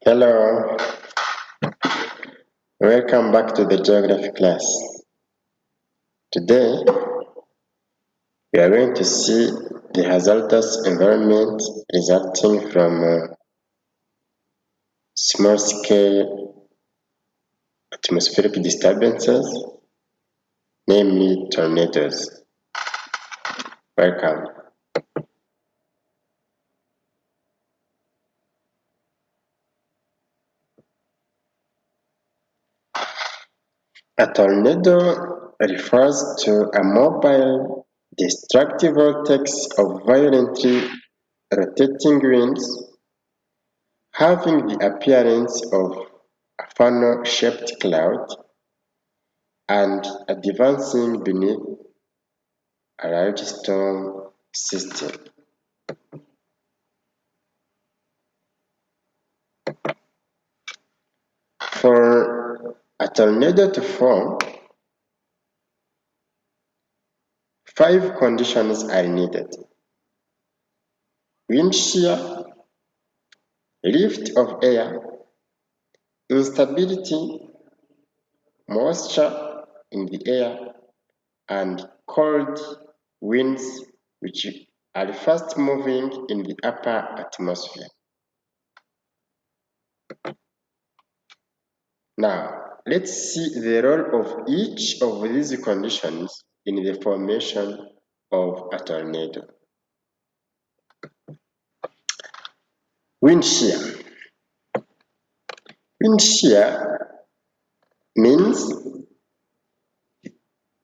Hello, welcome back to the geography class. Today, we are going to see the hazardous environment resulting from small-scale atmospheric disturbances, namely tornadoes. Welcome. A tornado refers to a mobile, destructive vortex of violently rotating winds having the appearance of a funnel-shaped cloud and advancing beneath a large storm system. For a tornado to form, 5 conditions are needed: wind shear, lift of air, instability, moisture in the air, and cold winds which are fast moving in the upper atmosphere. Now, let's see the role of each of these conditions in the formation of a tornado. Wind shear. Wind shear means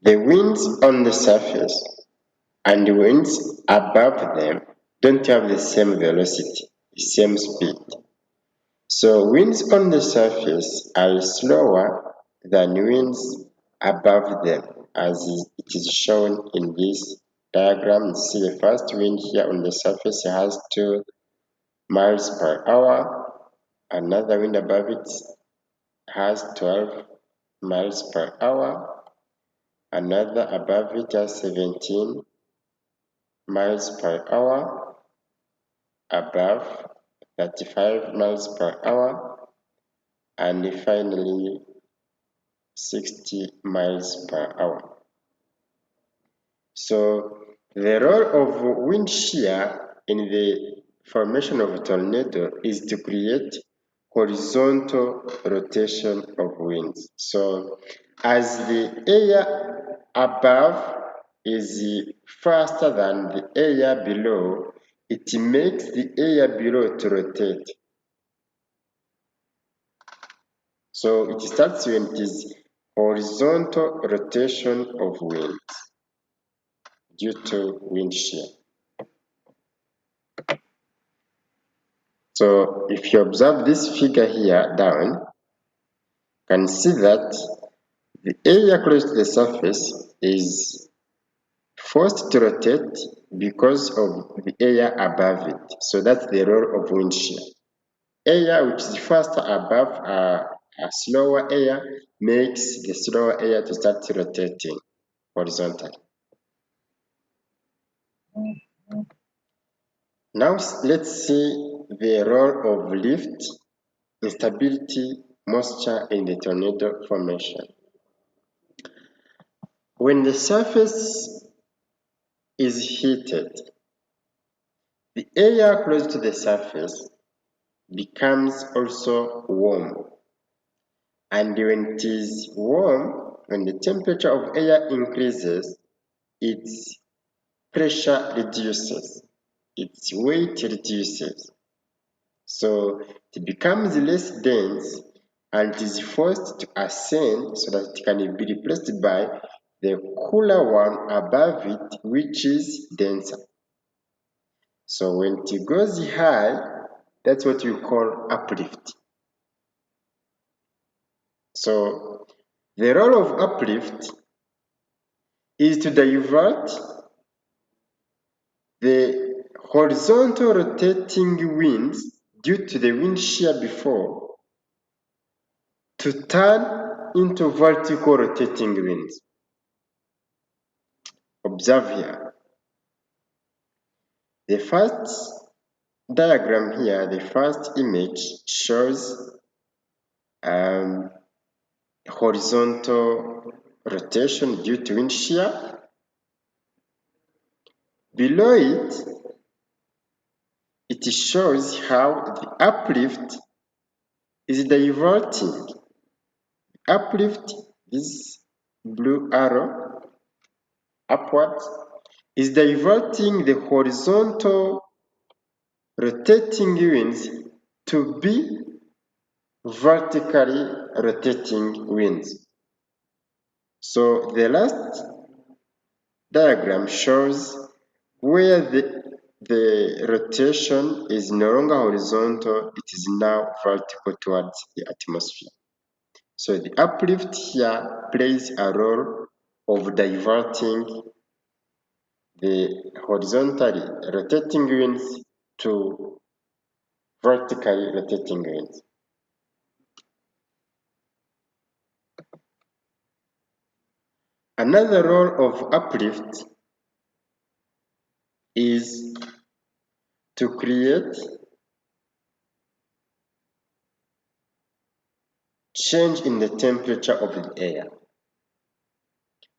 the winds on the surface and the winds above them don't have the same velocity, the same speed. So winds on the surface are slower than winds above them, as it is shown in this diagram. You see the first wind here on the surface has 2 miles per hour. Another wind above it has 12 miles per hour. Another above it has 17 miles per hour. Above 35 miles per hour. And finally 60 miles per hour. So the role of wind shear in the formation of a tornado is to create horizontal rotation of winds. So as the air above is faster than the air below, it makes the air below to rotate. So it starts when it is horizontal rotation of winds due to wind shear. So if you observe this figure here down, you can see that the area close to the surface is forced to rotate because of the air above it. So that's the role of wind shear. Air which is faster above a slower air makes the slower air to start rotating horizontally. Now let's see the role of lift, instability, moisture in the tornado formation. When the surface is heated, the air close to the surface becomes also warm. And when it is warm, when the temperature of air increases, its pressure reduces, its weight reduces. So it becomes less dense and it is forced to ascend so that it can be replaced by the cooler one above it, which is denser. So when it goes high, that's what we call uplift. So the role of uplift is to divert the horizontal rotating winds due to the wind shear before to turn into vertical rotating winds. Observe here. The first diagram here, the first image shows horizontal rotation due to wind shear. Below it shows how the uplift is diverting. Uplift, this blue arrow upwards, is diverting the horizontal rotating winds to be vertically rotating winds. So the last diagram shows where the rotation is no longer horizontal, it is now vertical towards the atmosphere. So the uplift here plays a role of diverting the horizontally rotating winds to vertically rotating winds. Another role of uplift is to create change in the temperature of the air.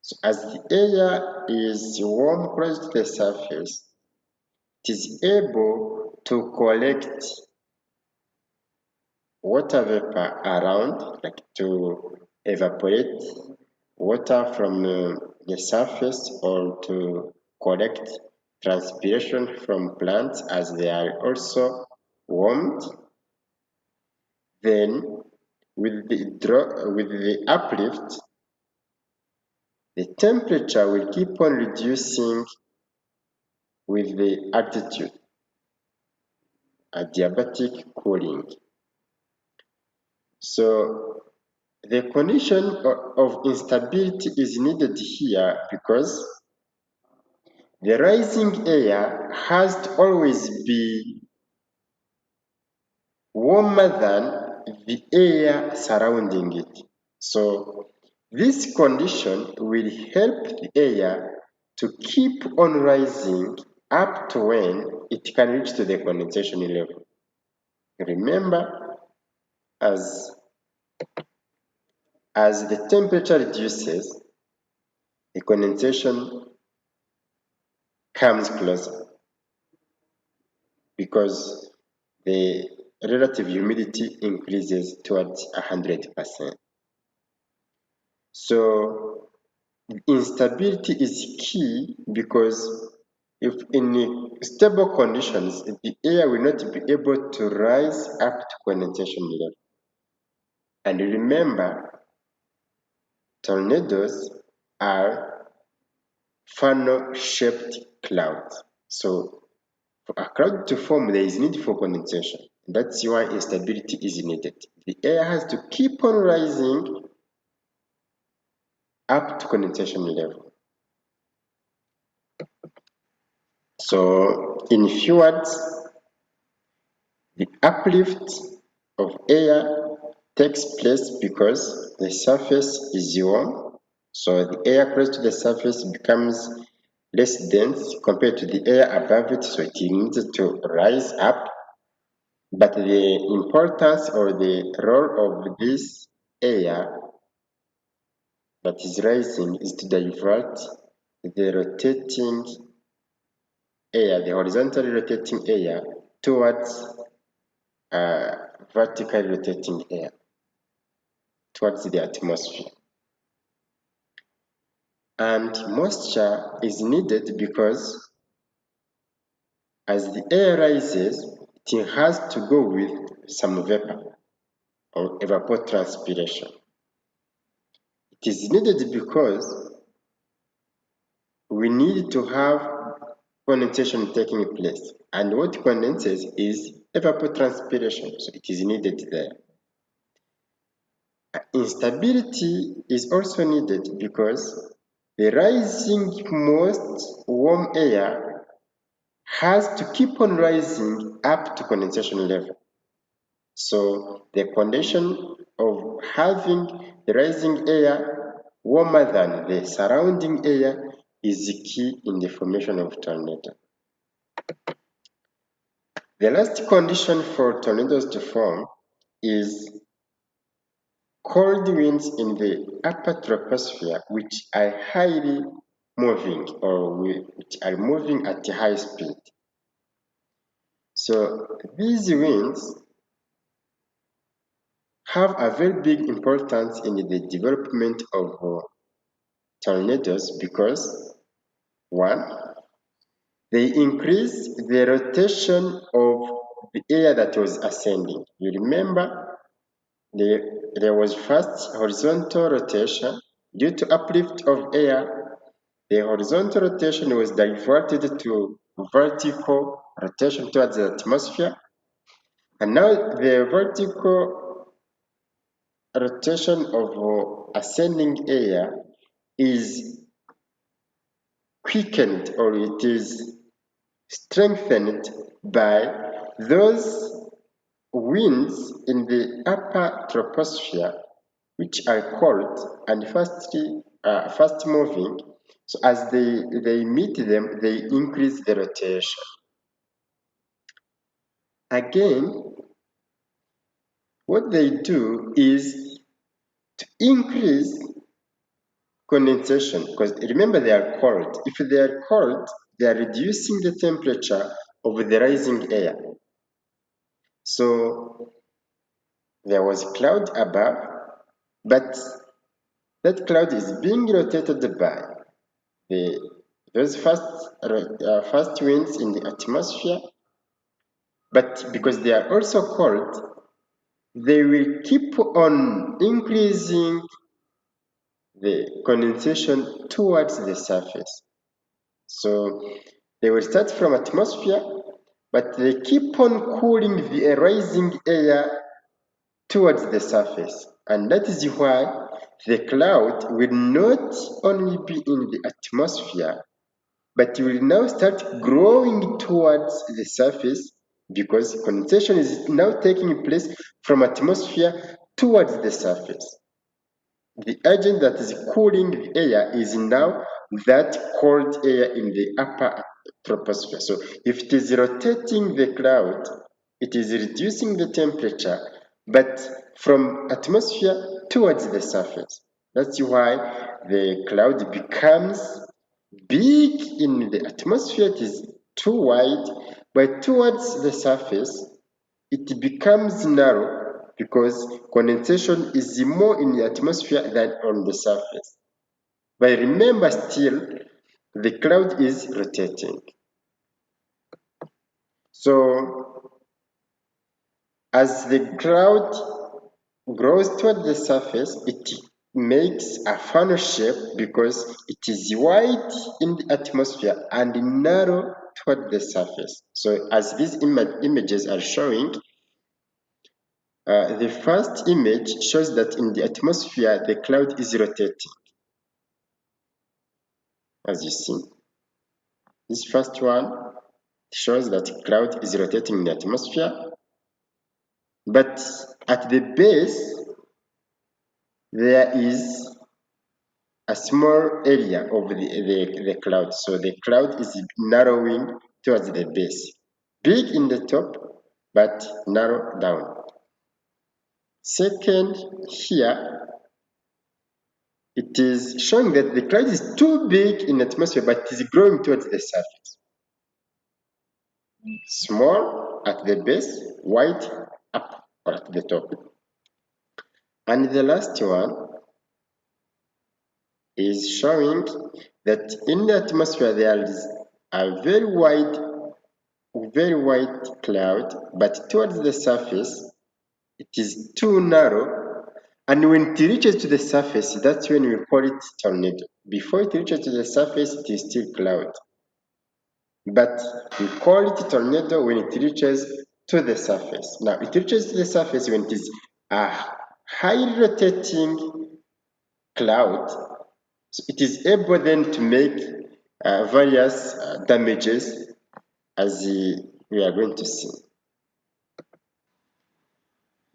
So as the air is warm close to the surface, it is able to collect water vapor around, like to evaporate water from the surface or to collect transpiration from plants as they are also warmed. Then with the uplift, the temperature will keep on reducing with the altitude, adiabatic cooling. So the condition of instability is needed here because the rising air has to always be warmer than the air surrounding it. So this condition will help the air to keep on rising up to when it can reach to the condensation level. Remember, as the temperature reduces, the condensation comes closer because the relative humidity increases towards 100%. So instability is key because if in stable conditions, the air will not be able to rise up to condensation level. And remember, tornadoes are funnel-shaped clouds. So for a cloud to form, there is need for condensation. That's why instability is needed. The air has to keep on rising up to condensation level. So in few words, the uplift of air takes place because the surface is warm. So the air close to the surface becomes less dense compared to the air above it, so it needs to rise up. But the importance or the role of this air that is rising is to divert the rotating air, the horizontally rotating air, towards vertically rotating air, towards the atmosphere. And moisture is needed because as the air rises, it has to go with some vapor or evapotranspiration. It is needed because we need to have condensation taking place. And what condenses is evapotranspiration, so it is needed there. Instability is also needed because the rising most warm air has to keep on rising up to condensation level. So the condition of having the rising air warmer than the surrounding air is the key in the formation of tornado. The last condition for tornadoes to form is cold winds in the upper troposphere, which are highly moving or which are moving at a high speed. So these winds have a very big importance in the development of tornadoes because one, they increase the rotation of the air that was ascending. You remember there was first horizontal rotation due to uplift of air. The horizontal rotation was diverted to vertical rotation towards the atmosphere, and now the vertical rotation of ascending air is quickened or it is strengthened by those winds in the upper troposphere, which are cold and fast moving. So as they meet them, they increase the rotation. Again, what they do is to increase condensation, because remember they are cold. If they are cold, they are reducing the temperature of the rising air. So there was cloud above, but that cloud is being rotated by those fast winds in the atmosphere, but because they are also cold, they will keep on increasing the condensation towards the surface. So they will start from atmosphere, but they keep on cooling the rising air towards the surface. And that is why the cloud will not only be in the atmosphere, but it will now start growing towards the surface because condensation is now taking place from atmosphere towards the surface. The agent that is cooling the air is now that cold air in the upper troposphere. So if it is rotating the cloud, it is reducing the temperature, but from atmosphere towards the surface. That's why the cloud becomes big in the atmosphere, it is too wide, but towards the surface, it becomes narrow because condensation is more in the atmosphere than on the surface. But remember still, the cloud is rotating. So as the cloud grows toward the surface, it makes a funnel shape because it is wide in the atmosphere and narrow toward the surface. So as these images are showing, the first image shows that in the atmosphere the cloud is rotating. As you see, this first one shows that cloud is rotating in the atmosphere, but at the base there is a small area of the cloud. So the cloud is narrowing towards the base. Big in the top, but narrow down. Second, here, it is showing that the cloud is too big in the atmosphere, but it is growing towards the surface. Small at the base, wide up or at the top. And the last one is showing that in the atmosphere there is a very wide cloud, but towards the surface it is too narrow, and when it reaches to the surface, that's when we call it tornado. Before it reaches to the surface, it is still cloud, but we call it tornado when it reaches to the surface. Now it reaches to the surface when it is a highly rotating cloud, so it is able then to make various damages as we are going to see.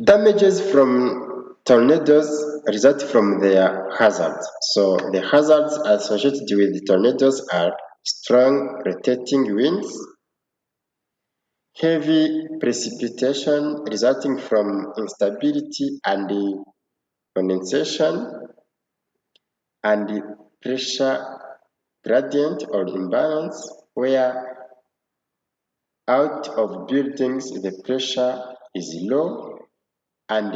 Damages from tornadoes result from their hazards. So the hazards associated with the tornadoes are strong rotating winds, heavy precipitation resulting from instability and the condensation and the pressure gradient or imbalance, where out of buildings the pressure is low and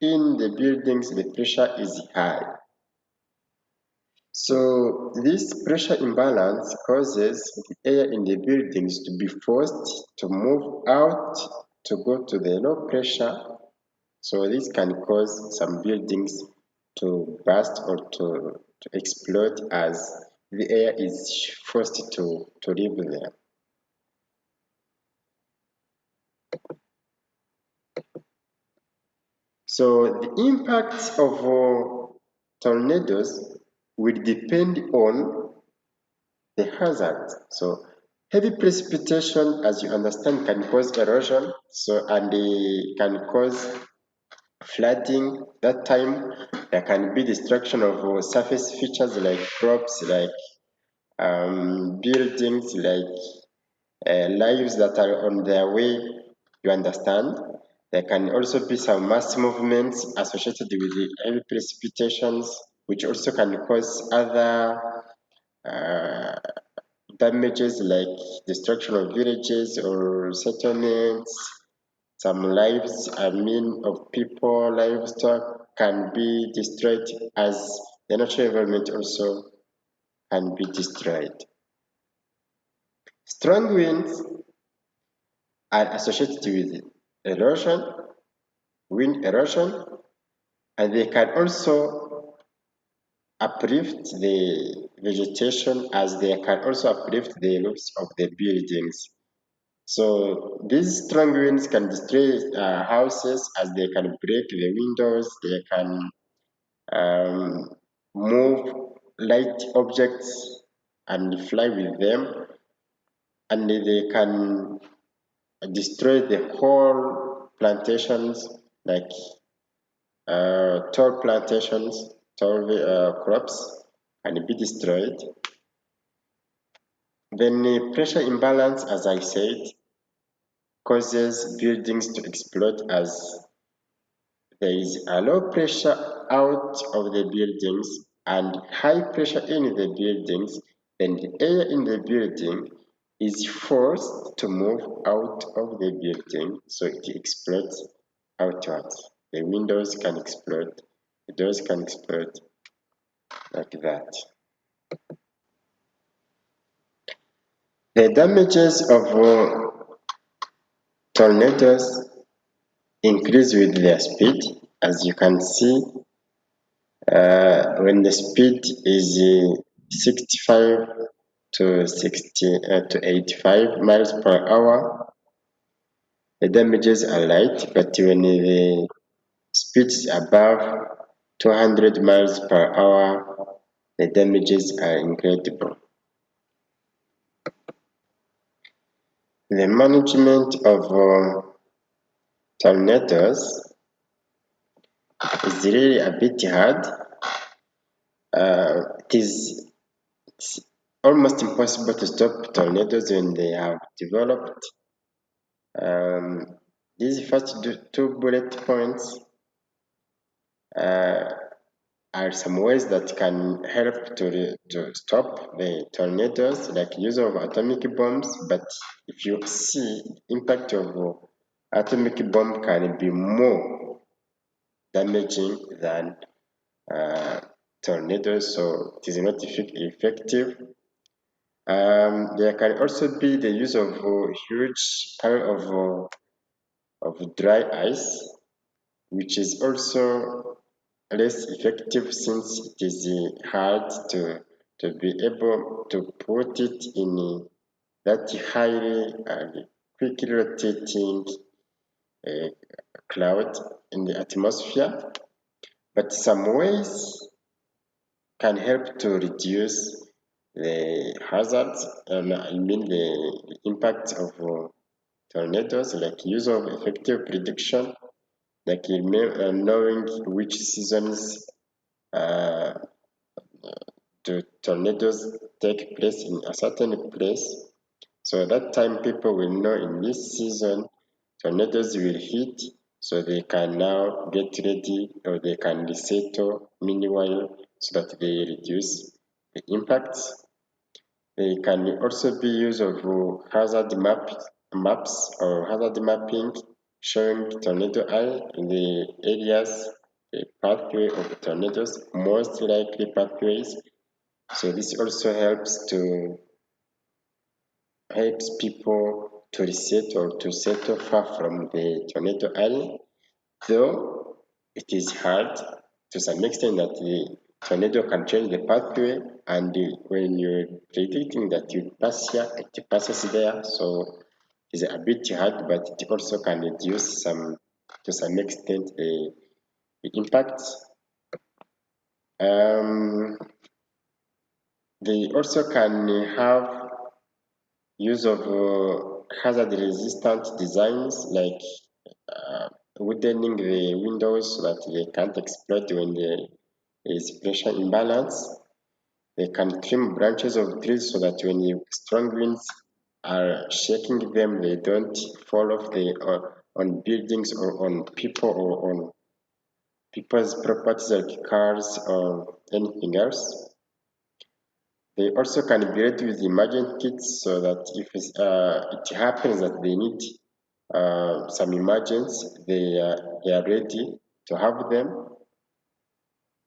in the buildings the pressure is high. So this pressure imbalance causes the air in the buildings to be forced to move out to go to the low pressure. So this can cause some buildings to burst or to explode as the air is forced to leave there. So the impacts of tornadoes will depend on the hazard. So heavy precipitation, as you understand, can cause erosion. So and they can cause flooding. That time there can be destruction of surface features like crops, like buildings, like lives that are on their way. You understand? There can also be some mass movements associated with the heavy precipitations, which also can cause other uh, damages like destruction of villages or settlements. Some lives, of people, livestock can be destroyed as the natural environment also can be destroyed. Strong winds are associated with erosion, wind erosion, and they can also uplift the vegetation as they can also uplift the roofs of the buildings. So these strong winds can destroy houses as they can break the windows, they can um, move light objects and fly with them, and they can destroy the whole plantations like tall plantations, tall crops can be destroyed. Then pressure imbalance, as I said, causes buildings to explode as there is a low pressure out of the buildings and high pressure in the buildings, then the air in the building is forced to move out of the building, so it explodes outwards. The windows can explode, the doors can explode like that. The damages of tornadoes increase with their speed. As you can see, when the speed is 65 to 85 miles per hour, the damages are light, but when the speed is above 200 miles per hour, the damages are incredible. The management of tornadoes is really a bit hard. It is almost impossible to stop tornadoes when they have developed. These first two bullet points uh, are some ways that can help to stop the tornadoes, like use of atomic bombs. But if you see, impact of atomic bomb can be more damaging than tornadoes, so it is not effective. There can also be the use of huge pile of dry ice, which is also less effective since it is hard to be able to put it in that highly and quickly rotating uh, cloud in the atmosphere. But some ways can help to reduce the hazards, the impact of tornadoes, like use of effective prediction, like knowing which seasons uh, the tornadoes take place in a certain place, So that time people will know in this season tornadoes will hit, so they can now get ready or they can resettle meanwhile so that they reduce the impacts. They can also be used of maps or hazard mapping showing tornado eye in the areas, the pathway of tornadoes, most likely pathways. So this also helps people to reset or to settle far from the tornado eye, though it is hard to some extent that the tornado can change the pathway, and when you're predicting that you pass here, it passes there, so it's a bit hard, but it also can reduce to some extent the impact. Um, they also can have use of hazard resistant designs like woodening the windows so that they can't explode when there is pressure imbalance. They can trim branches of trees so that when the strong winds are shaking them, they don't fall off on buildings or on people or on people's properties like cars or anything else. They also can be ready with emergent kits so that if it happens that they need some emergency, they are ready to have them,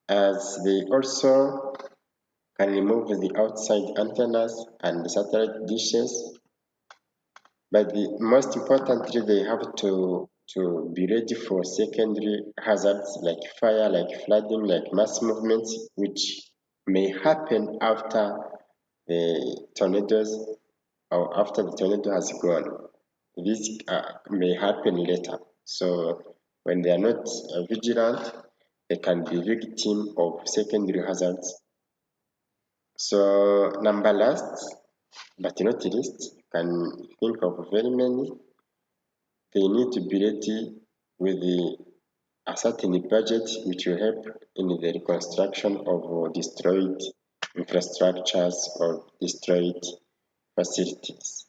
as they also can remove the outside antennas and satellite dishes. But most importantly, they have to be ready for secondary hazards like fire, like flooding, like mass movements, which may happen after the tornadoes or after the tornado has gone. This may happen later. So when they are not vigilant, they can be victim of secondary hazards. So number last, but not least, you can think of very many. They need to be ready with a certain budget which will help in the reconstruction of destroyed infrastructures or destroyed facilities.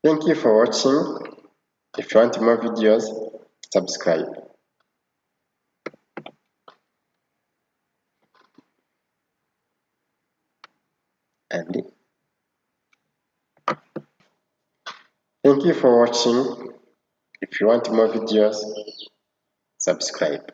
Thank you for watching. If you want more videos, subscribe. And thank you for watching. If you want more videos, subscribe.